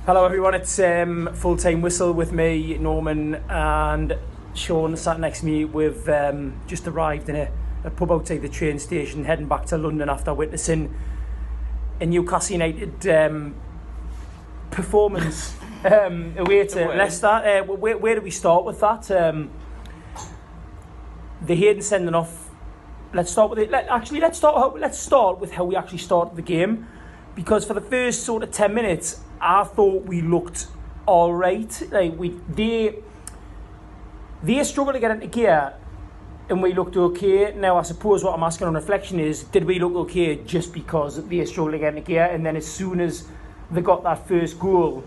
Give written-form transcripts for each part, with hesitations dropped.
Hello everyone, it's Full-Time Whistle with me, Norman, and Sean sat next to me. We've just arrived in a pub outside the train station, heading back to London after witnessing a Newcastle United performance away to Leicester. Where do we start with that? The Hayden sending off. Let's start with it. Let's start with how we actually started the game, because for the first sort of 10 minutes, I thought we looked all right. Like they struggled to get into gear, and we looked okay. Now, I suppose what I'm asking on reflection is, did we look okay just because they struggled to get into gear? And then as soon as they got that first goal,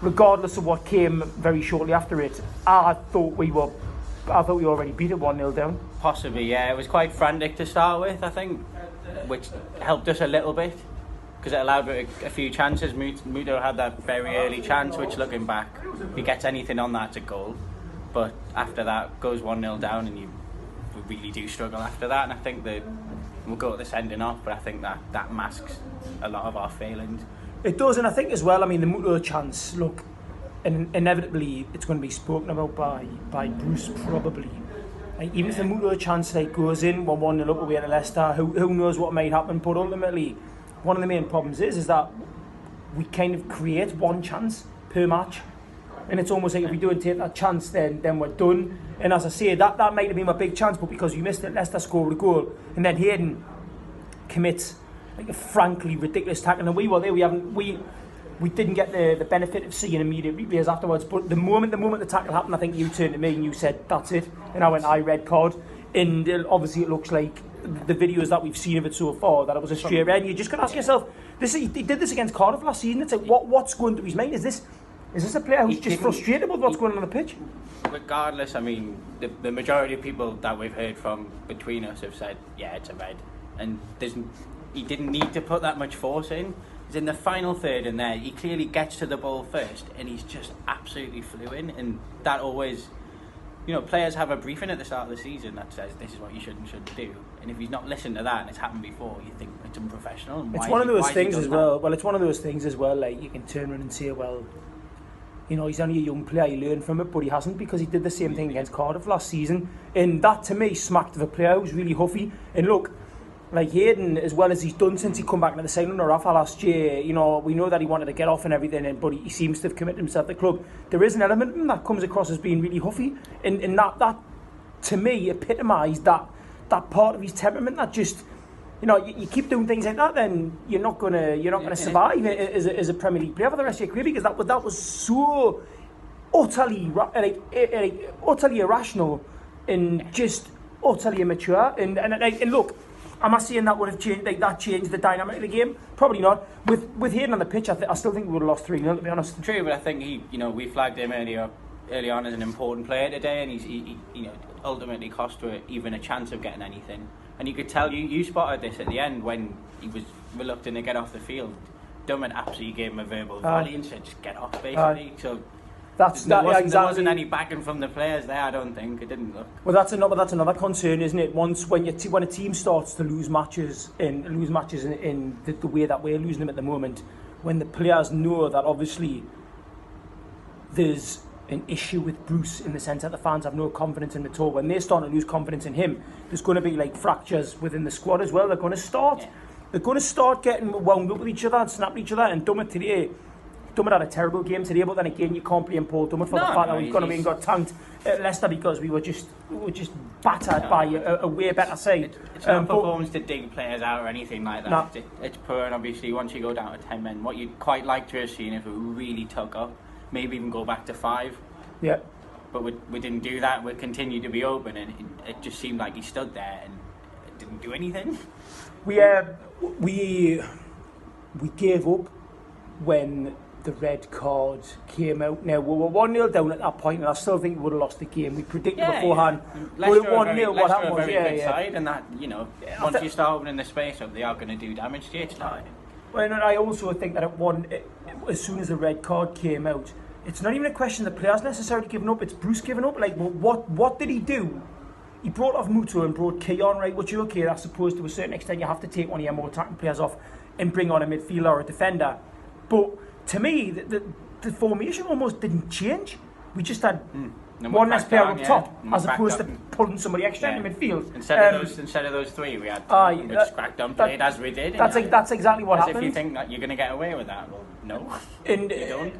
regardless of what came very shortly after it, I thought we already beat it 1-0 down. Possibly, yeah. It was quite frantic to start with, I think, which helped us a little bit, because it allowed a few chances. Muto had that very early chance, which, looking back, if he gets anything on that, it's a goal. But after that, goes 1-0 down, and we really do struggle after that. And I think that we'll go to the sending off, but I think that masks a lot of our failings. It does, and I think as well, I mean, the Muto chance, look, and inevitably it's going to be spoken about by Bruce, probably. Like, even if the Muto chance goes in, 1-0 up away at Leicester, who knows what might happen, but ultimately, one of the main problems is that we kind of create one chance per match, and it's almost like if we don't take that chance, then we're done. And as I say, that might have been my big chance, but because you missed it, Leicester scored a goal, and then Hayden commits like a frankly ridiculous tackle, and we were there. We didn't get the benefit of seeing immediate replays afterwards, but the moment the tackle happened, I think you turned to me and you said, "That's it," and I went, red card. And obviously it looks like the videos that we've seen of it so far that it was a straight red. You just got to ask yourself, he did this against Cardiff last season. It's like, what's going through his mind? Is this a player who's just frustrated with what's going on the pitch? Regardless, I mean, the majority of people that we've heard from between us have said, yeah, it's a red, and he didn't need to put that much force in. He's in the final third, and there he clearly gets to the ball first, and he's just absolutely flew in, and that always. You know, players have a briefing at the start of the season that says this is what you should and shouldn't do. And if he's not listened to that and it's happened before, you think it's unprofessional. And it's one of those things as well. Well, it's one of those things as well. Like, you can turn around and say, well, you know, he's only a young player, he learned from it, but he hasn't, because he did the same thing against Cardiff last season. And that, to me, smacked of a player who's really huffy. And look, like Hayden, as well as he's done since he come back into the side under Rafa last year, you know, we know that he wanted to get off and everything, but he seems to have committed himself to the club. There is an element of him that comes across as being really huffy, and that to me epitomised that part of his temperament that just, you know, you keep doing things like that, then you're not gonna survive as a Premier League player for the rest of your career, because that was so utterly irrational and just utterly immature. And look, am I saying that would have changed? Like, that changed the dynamic of the game? Probably not. With Hayden on the pitch, I still think we would have lost 3-0. To be honest. True, but I think we flagged him early on as an important player today, and he ultimately cost her even a chance of getting anything. And you could tell you spotted this at the end when he was reluctant to get off the field. Dummett absolutely gave him a verbal volley and said, "Just get off," basically. So. There wasn't any backing from the players there, I don't think. It didn't look. Well, that's another concern, isn't it? When a team starts to lose matches in the way that we're losing them at the moment, when the players know that obviously there's an issue with Bruce, in the sense that the fans have no confidence in him at all. When they start to lose confidence in him, there's going to be like fractures within the squad as well. They're going to start getting wound up with each other and snapping each other. And Dummett had a terrible game today, but then again, you can't blame Paul Dummett for the fact that we've gone away and got tanked at Leicester, because we were just battered by a way better side. It's not performance to dig players out or anything like that. No. It's poor, and obviously once you go down to 10 men, what you'd quite like to have seen if it really took up, maybe even go back to 5. Yeah. But we didn't do that. We continued to be open, and it just seemed like he stood there and didn't do anything. We gave up when the red card came out. Now, we were 1-0 down at that point, and I still think we would have lost the game. We predicted beforehand. But at 1-0, what happened was, side, and that, once you start opening the space up, they are going to do damage to you. It's not. Well, and I also think that as soon as the red card came out, it's not even a question the players necessarily giving up, it's Bruce giving up. Like, what did he do? He brought off Muto and brought Key on, right, which, okay, I suppose to a certain extent you have to take one of your more attacking players off and bring on a midfielder or a defender. But to me, the formation almost didn't change. We just had And one less player up top, And as we're opposed to backed up. pulling somebody extra in midfield. Instead of those three, we had just cracked on, played as we did. That's exactly what happened. If you think that you're going to get away with that, well, no, and you don't.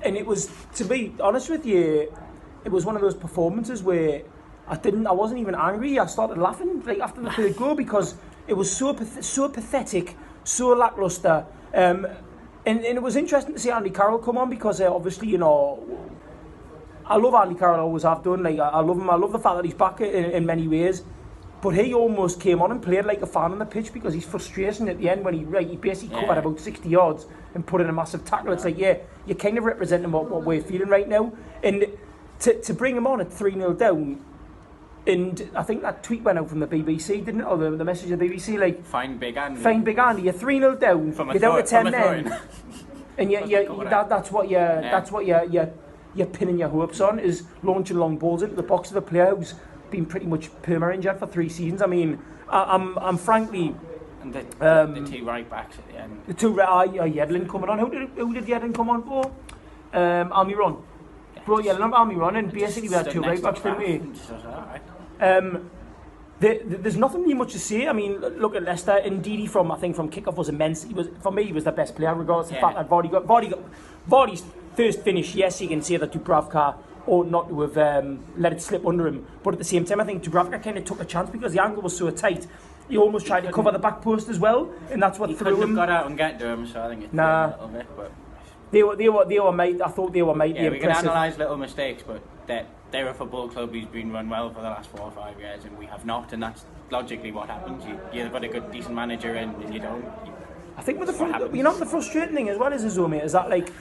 And it was, to be honest with you, it was one of those performances where I wasn't even angry. I started laughing like after the third goal because it was so pathetic, so lacklustre. And it was interesting to see Andy Carroll come on because obviously, you know, I love Andy Carroll, I always have done. Like I love him. I love the fact that he's back in many ways. But he almost came on and played like a fan on the pitch because his frustration at the end when he basically covered about 60 yards and put in a massive tackle. It's like, yeah, you're kind of representing what we're feeling right now. And to bring him on at 3-0 down, and I think that tweet went out from the BBC, didn't it? Or the message of the BBC, like, Find Big Andy. Find Big Andy. You're 3-0 down. You're down to 10 men. And that's what you're pinning your hopes on, is launching long balls into the box of a player who's been pretty much perma-injured for 3 seasons. I mean, I'm frankly... And the two right backs at the end. The two Yedlin coming on. Who did Yedlin come on for? Almiron. Brought Yedlin on Almiron, and basically we had two right backs, didn't we? There's nothing really much to say. I mean, look at Leicester. And Ndidi from kickoff was immense. He was the best player, regardless of the fact that Vardy's first finish. Yes, you can say that Dubravka ought not to have let it slip under him. But at the same time, I think Dubravka kind of took a chance because the angle was so tight. He almost tried to cover the back post as well, and that's what threw him. He couldn't have got out and get to him, so I think it threw him a little bit. But they were made. I thought they were made. Yeah, we can analyse little mistakes, but they're a football club who's been run well for the last 4 or 5 years, and we have not, and that's logically what happens. You've got a good, decent manager, and you don't. I think with the frustrating thing as well is that like,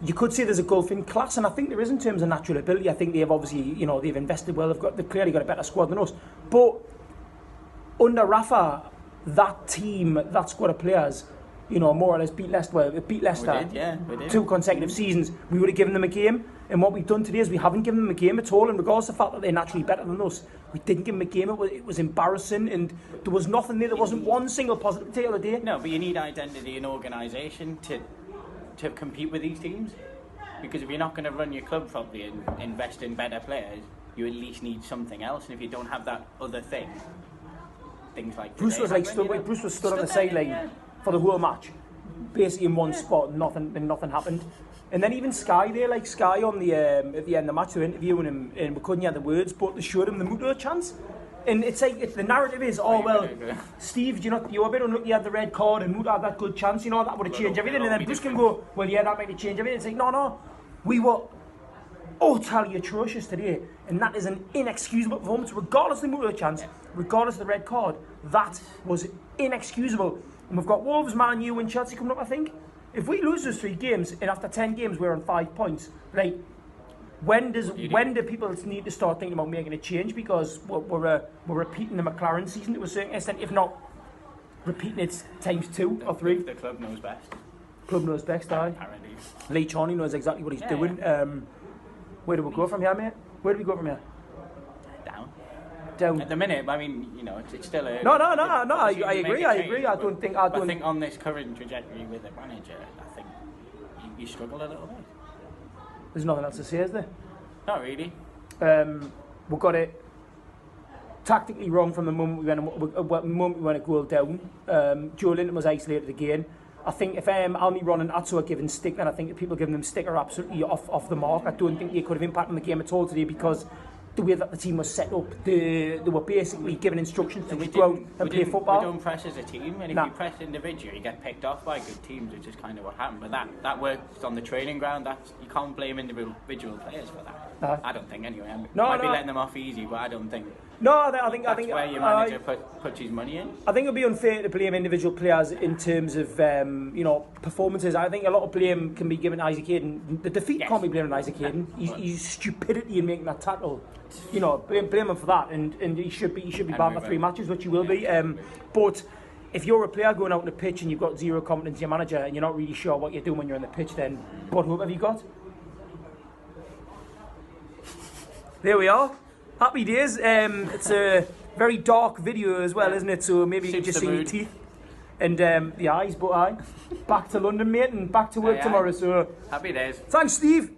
you could say there's a gulf in class, and I think there is in terms of natural ability. I think they've obviously, you know, they've invested well. They've clearly got a better squad than us. But under Rafa, that team, that squad of players, you know, more or less beat Leicester. Well, it beat Leicester we did. 2 consecutive seasons. We would have given them a game, and what we've done today is we haven't given them a game at all. And regardless of the fact that they're naturally better than us, we didn't give them a game. It was embarrassing, and there was nothing there. There wasn't one single positive to take of the day. No, but you need identity and organisation to compete with these teams, because if you're not going to run your club properly and invest in better players, you at least need something else. And if you don't have that other thing, things like Bruce was stood on the sideline for the whole match, basically in one spot, and nothing happened. And then even Sky there, like Sky on the at the end of the match, they were interviewing him, and we couldn't hear the words, but they showed him the Muto chance. And it's like, the narrative is, oh well, Steve, you're a bit unlucky, you had the red card, and Muto had that good chance, you know, that would have changed everything. And then Bruce can go, well, yeah, that might have changed everything. It's like, no, we were utterly atrocious today, and that is an inexcusable performance, regardless of the Muto chance, regardless of the red card. That was inexcusable. And we've got Wolves, Man U, and Chelsea coming up, I think. If we lose those 3 games, and after 10 games we're on 5 points, right? When do people need to start thinking about making a change? Because we're repeating the McLaren season to a certain extent, if not repeating it times 2 or 3. The club knows best. Club knows best, aye. Apparently. Lee Charney knows exactly what he's doing. Where do we go from here, mate? Where do we go from here? Down. At the minute, I mean, you know, it's still a... No, I agree. I think on this current trajectory with the manager, I think you struggle a little bit. There's nothing else to say, is there? Not really. We got it tactically wrong from the moment we went a goal down. Joe Linton was isolated again. I think if Almiron and Atsu are given stick, then I think the people giving them stick are absolutely off the mark. I don't think they could have impacted the game at all today, because the way that the team was set up, they were basically given instructions to just go out and play football. We don't press as a team, and if you press individually, you get picked off by good teams, which is kind of what happened. But that works on the training ground. You can't blame individual players for that. I don't think, anyway. Might be letting them off easy, but I don't think. No, I think that's where your manager puts his money in. I think it would be unfair to blame individual players in terms of performances. I think a lot of blame can be given to Isaac Hayden. The defeat can't be blamed on Isaac Hayden. His stupidity in making that tackle, blame him for that, and he should be banned for 3 matches, which he will be. But if you're a player going out on the pitch and you've got zero confidence in your manager and you're not really sure what you're doing when you're on the pitch, then what hope have you got? There we are. Happy days. It's a very dark video as well, isn't it? So maybe you can just see your teeth and the eyes, but aye. back to London, mate, and back to work Aye, aye. tomorrow. So Happy days. thanks, Steve.